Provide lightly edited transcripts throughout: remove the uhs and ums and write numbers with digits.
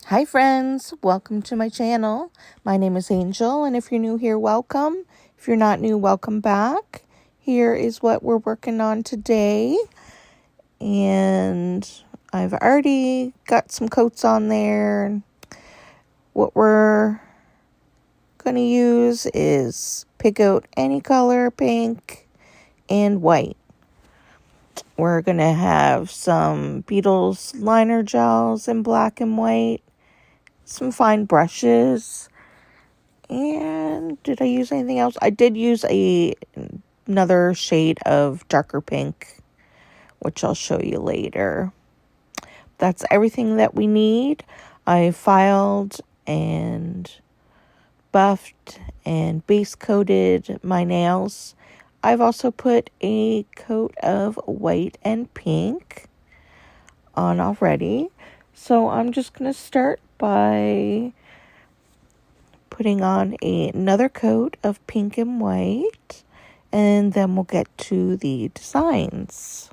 Hi friends, welcome to my channel. My name is Angel, and if you're new here, welcome. If you're not new, welcome back. Here is what we're working on today. And I've already got some coats on there. What we're going to use is pick out any color, pink and white. We're going to have some Beetles liner gels in black and white, some fine brushes. And did I use anything else? I did use another shade of darker pink, which I'll show you later. That's everything that we need. I filed and buffed and base coated my nails. I've also put a coat of white and pink on already. So I'm just going to start by putting on another coat of pink and white, and then we'll get to the designs.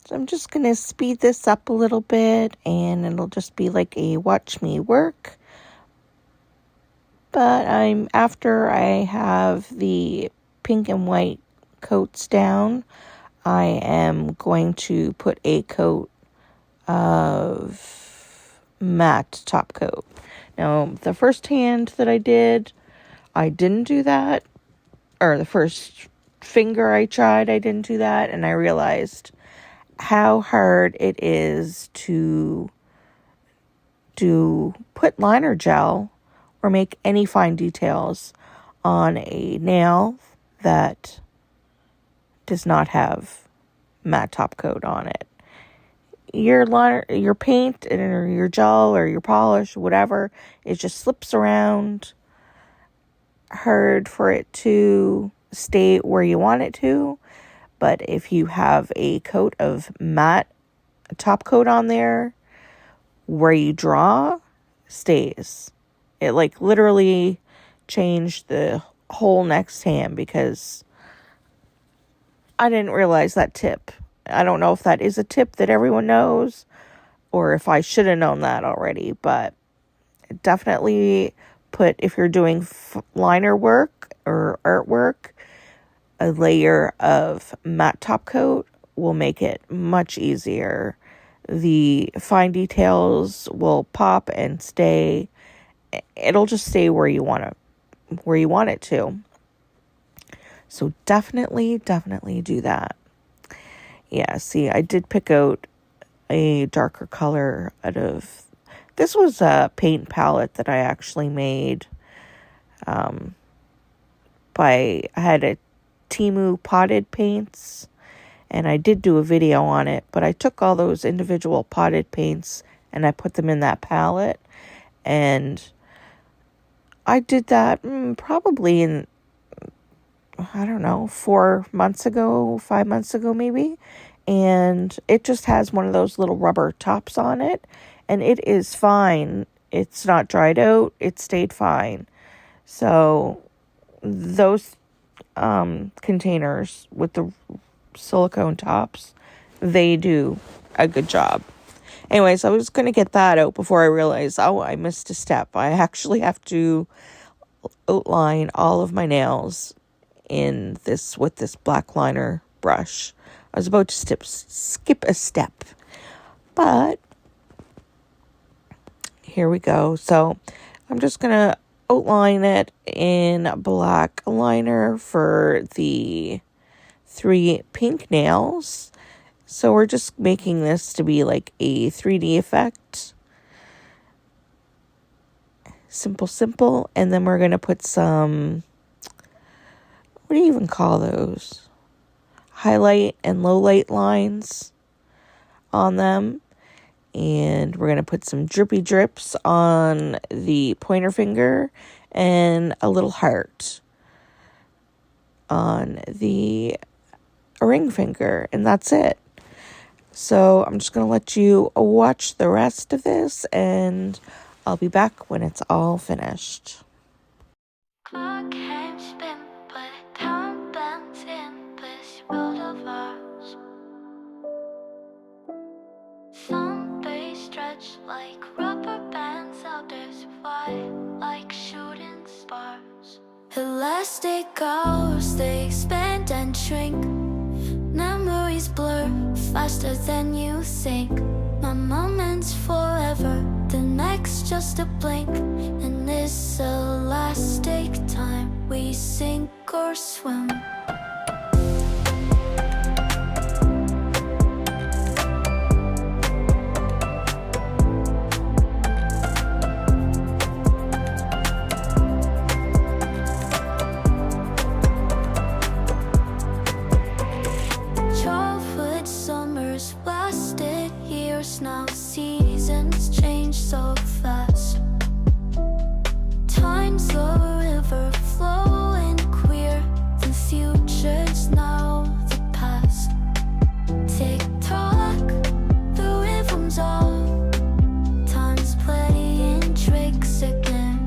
So I'm just going to speed this up a little bit, and it'll just be like a watch me work. But after I have the pink and white coats down, I am going to put a coat of matte top coat. Now, the first hand that I didn't do that. Or the first finger I tried, I didn't do that. And I realized how hard it is to put liner gel or make any fine details on a nail that does not have matte top coat on it. Your liner, your paint, or your gel, or your polish, whatever, it just slips around. Hard for it to stay where you want it to. But if you have a coat of matte top coat on there, where you draw stays. It like literally changed the whole next hand because I didn't realize that tip. I don't know if that is a tip that everyone knows or if I should have known that already, but definitely put, if you're doing liner work or artwork, a layer of matte top coat will make it much easier. The fine details will pop and stay. It'll just stay where you want it to. So definitely do that. Yeah, see, I did pick out a darker color out of, this was a paint palette that I actually made. I had a Temu potted paints, and I did do a video on it, but I took all those individual potted paints and I put them in that palette, and I did that probably in, I don't know, 5 months ago maybe, and it just has one of those little rubber tops on it, and it is fine. It's not dried out. It stayed fine. So those containers with the silicone tops, they do a good job. Anyways, I was going to get that out before I realized, I missed a step. I actually have to outline all of my nails with this black liner brush. I was about to skip a step, but here we go. So I'm just going to outline it in black liner for the 3 pink nails. So we're just making this to be like a 3D effect. Simple. And then we're going to put some, what do you even call those? Highlight and low light lines on them. And we're going to put some drippy drips on the pointer finger and a little heart on the ring finger. And that's it. So I'm just going to let you watch the rest of this, and I'll be back when it's all finished. Clock can't spin, but time bends in this world of ours. Sun-based stretch like rubber bands. Others fly like shooting stars. Elastic hours, they expand and shrink. Memories blur faster than you think. My moment's forever, the next just a blink. In this elastic time, we sink or swim. Now seasons change so fast. Time's a river flowing queer. The future's now the past. Tick tock, the rhythm's off. Time's playing tricks again.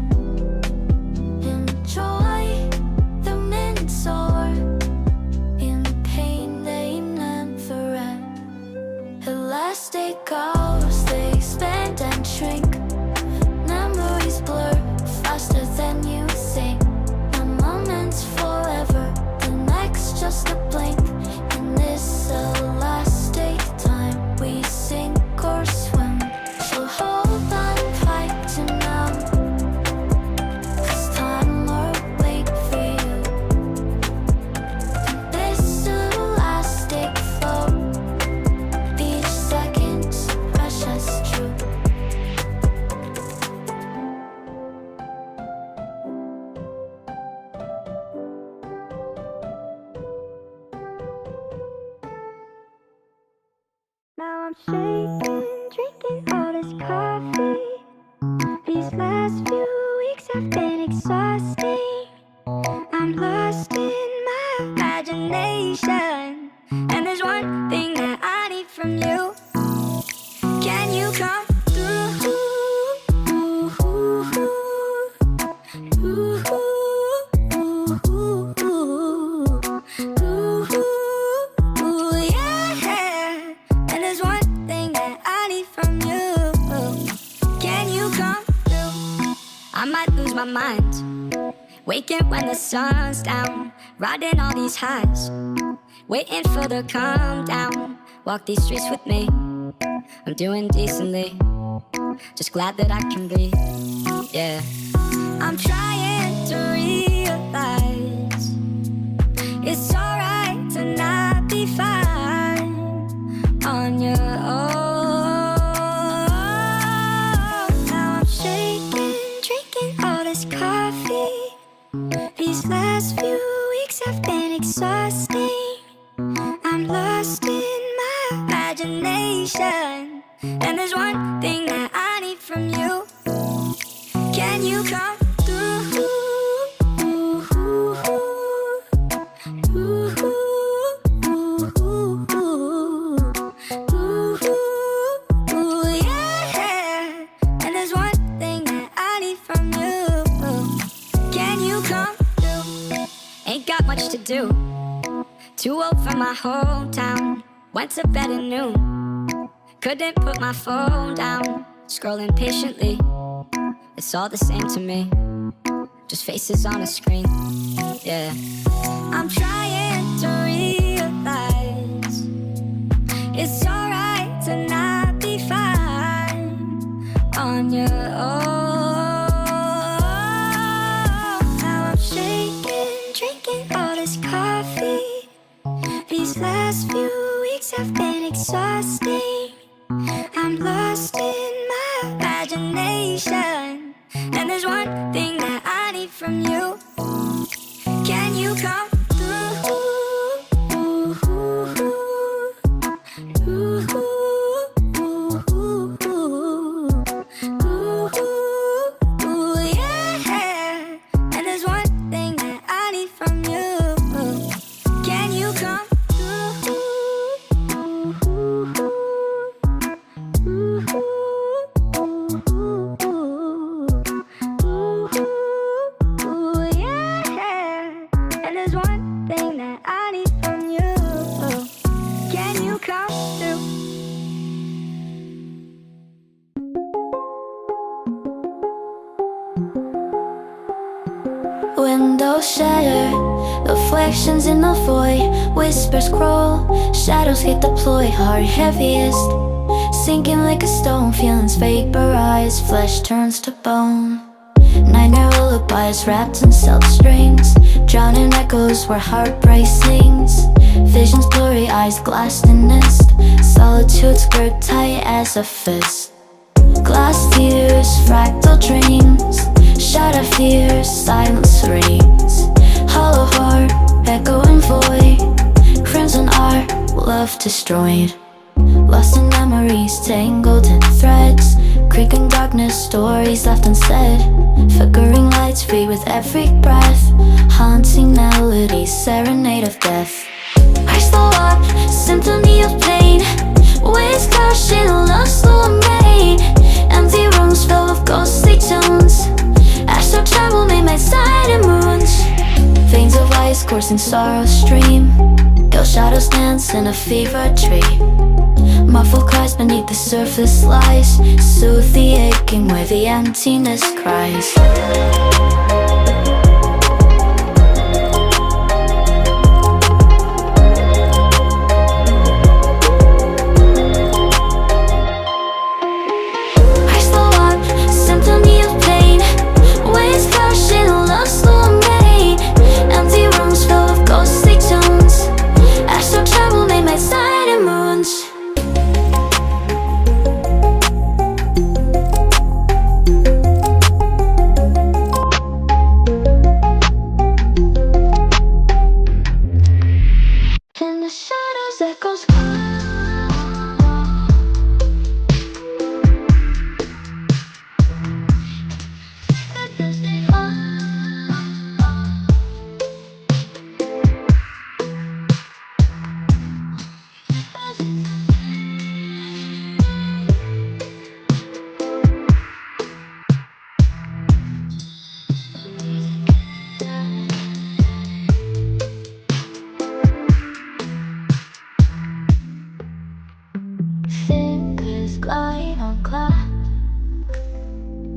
Enjoy the minutes or in pain they never end. Elastic hours, they expand and shrink. Memories blur faster than you think. My moment's forever, the next just a blink. In this elastic time, we sink or swim. So hold on tight to now, 'cause time will wait for you. In this elastic flow, now I'm shaking, drinking all this coffee. These last few weeks have been exhausting. I'm lost in my imagination, and there's one thing that I need from you. Can you come through? I might lose my mind, waking when the sun's down, riding all these highs, waiting for the calm down. Walk these streets with me, I'm doing decently, just glad that I can breathe, yeah. I'm trying to realize it's alright to not be fine on your own. Coffee. These last few weeks have been exhausting. I'm lost in my imagination, and there's one thing that I need from you. Can you come through? Yeah, and there's one thing that I need from you. Come through. Ain't got much to do. Too old for my hometown. Went to bed at noon. Couldn't put my phone down. Scrolling patiently. It's all the same to me. Just faces on a screen. Yeah. I'm trying to realize it's alright to not be fine on your own. Drinking all this coffee. These last few weeks have been exhausting. I'm lost in my imagination, and there's one thing that I need from you. Can you come through? Windows shatter, reflections in the void, whispers crawl, shadows get deployed, heart heaviest, sinking like a stone, feelings vaporize, flesh turns to bone. Nightmare lullabies wrapped in silk strings, drowning echoes where heartbreak sings. Visions blurry, eyes glassed in mist, solitude's grip tight as a fist. Glass tears, fractal dreams, shadow fears, silence rings. Hollow heart, echoing void, crimson art, love destroyed. Lost in memories, tangled in threads, creaking darkness, stories left unsaid. Flickering lights fade with every breath, haunting melodies, serenade of death. I slow up, symphony of pain, waves crashing, love slow made. Empty rooms filled with ghostly tones, astral travel made my side and moons. Veins of ice coursing sorrow stream, ghost shadows dance in a fever dream. Muffled cries beneath the surface lies, soothe the aching where the emptiness cries. Fingers glide on glass,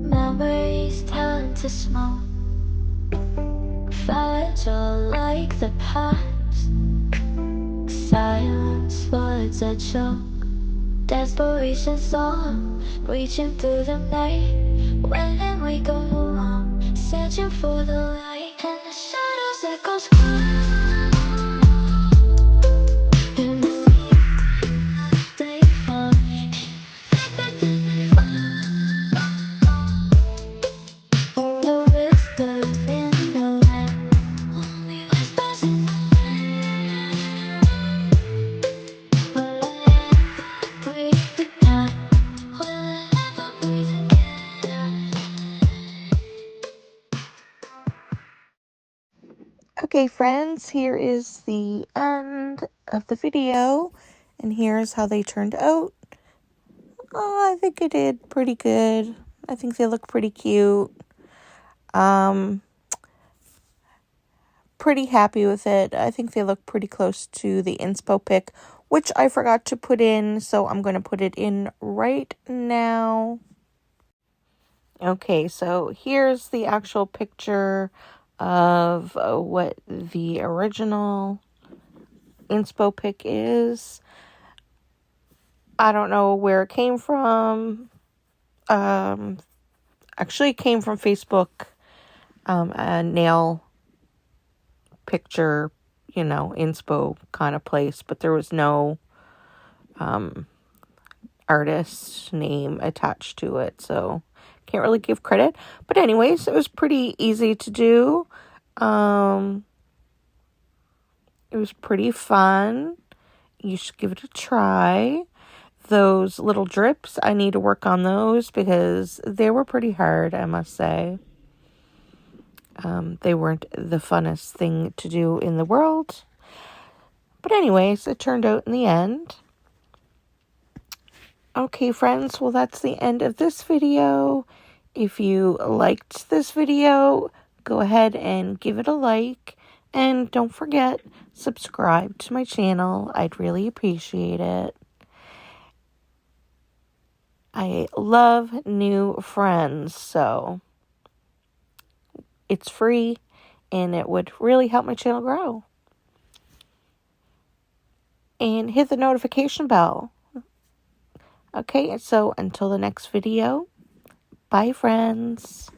memories turn to smoke, fragile like the past. Silence words a choke, desperation song, reaching through the night. When we go on, searching for the light, and the shadows echoes in the secret they find. The whispers in the wind, only whispers in the wind. Will I ever breathe again? Will I ever breathe again? Okay, friends, here is the end of the video, and here's how they turned out. Oh, I think I did pretty good. I think they look pretty cute. Pretty happy with it. I think they look pretty close to the inspo pic, which I forgot to put in, so I'm going to put it in right now. Okay, so here's the actual picture of what the original inspo pic is. I don't know where it came from. Actually, it came from Facebook, a nail picture, inspo kind of place, but there was no artist name attached to it, so can't really give credit. But anyways, it was pretty easy to do. It was pretty fun. You should give it a try. Those little drips, I need to work on those because they were pretty hard, I must say. They weren't the funnest thing to do in the world. But anyways, it turned out in the end. Okay, friends, well, that's the end of this video. If you liked this video, go ahead and give it a like. And don't forget, subscribe to my channel. I'd really appreciate it. I love new friends, so it's free and it would really help my channel grow. And hit the notification bell. Okay, so until the next video, bye friends.